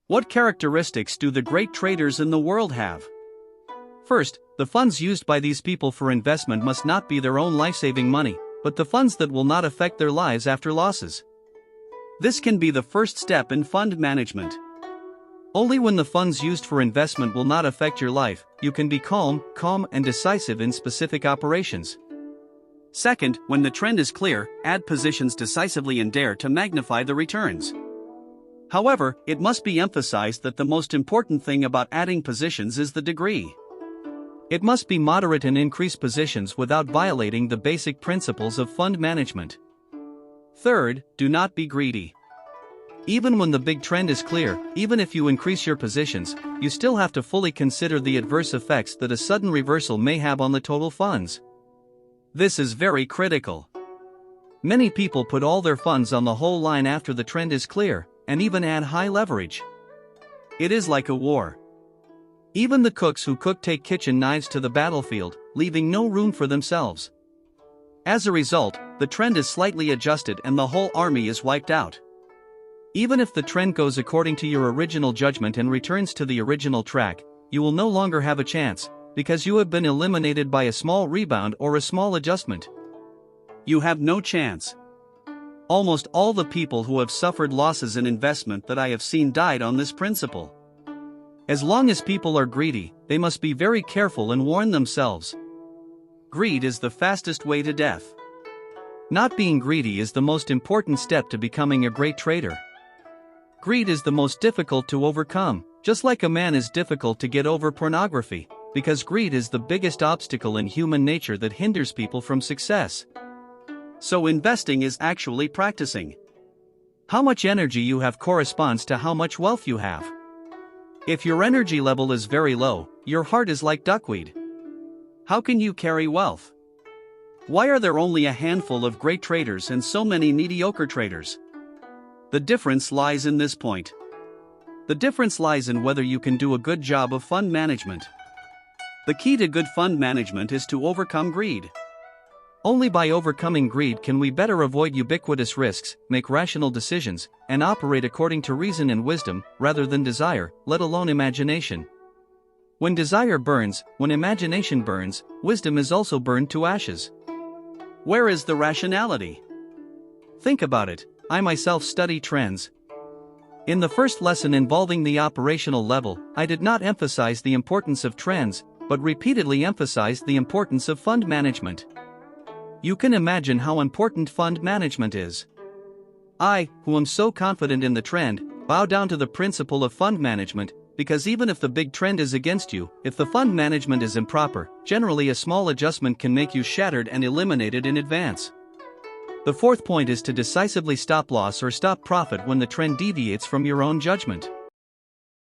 What characteristics do the great traders in the world have? First, the funds used by these people for investment must not be their own life-saving money, but the funds that will not affect their lives after losses. This can be the first step in fund management. Only when the funds used for investment will not affect your life, you can be calm, and decisive in specific operations. Second, when the trend is clear, add positions decisively and dare to magnify the returns. However, it must be emphasized that the most important thing about adding positions is the degree. It must be moderate and increase positions without violating the basic principles of fund management. Third, do not be greedy. Even when the big trend is clear, even if you increase your positions, you still have to fully consider the adverse effects that a sudden reversal may have on the total funds. This is very critical. Many people put all their funds on the whole line after the trend is clear, and even add high leverage. It is like a war. Even the cooks who cook take kitchen knives to the battlefield, leaving no room for themselves. As a result, the trend is slightly adjusted and the whole army is wiped out. Even if the trend goes according to your original judgment and returns to the original track, you will no longer have a chance, because you have been eliminated by a small rebound or a small adjustment. You have no chance. Almost all the people who have suffered losses in investment that I have seen died on this principle. As long as people are greedy, they must be very careful and warn themselves. Greed is the fastest way to death. Not being greedy is the most important step to becoming a great trader. Greed is the most difficult to overcome, just like a man is difficult to get over pornography, because greed is the biggest obstacle in human nature that hinders people from success. So investing is actually practicing. How much energy you have corresponds to how much wealth you have. If your energy level is very low, your heart is like duckweed. How can you carry wealth? Why are there only a handful of great traders and so many mediocre traders? The difference lies in this point. The difference lies in whether you can do a good job of fund management. The key to good fund management is to overcome greed. Only by overcoming greed can we better avoid ubiquitous risks, make rational decisions, and operate according to reason and wisdom, rather than desire, let alone imagination. When desire burns, when imagination burns, wisdom is also burned to ashes. Where is the rationality? Think about it. I myself study trends. In the first lesson involving the operational level, I did not emphasize the importance of trends, but repeatedly emphasized the importance of fund management. You can imagine how important fund management is. I, who am so confident in the trend, bow down to the principle of fund management, because even if the big trend is against you, if the fund management is improper, generally a small adjustment can make you shattered and eliminated in advance. The fourth point is to decisively stop loss or stop profit when the trend deviates from your own judgment.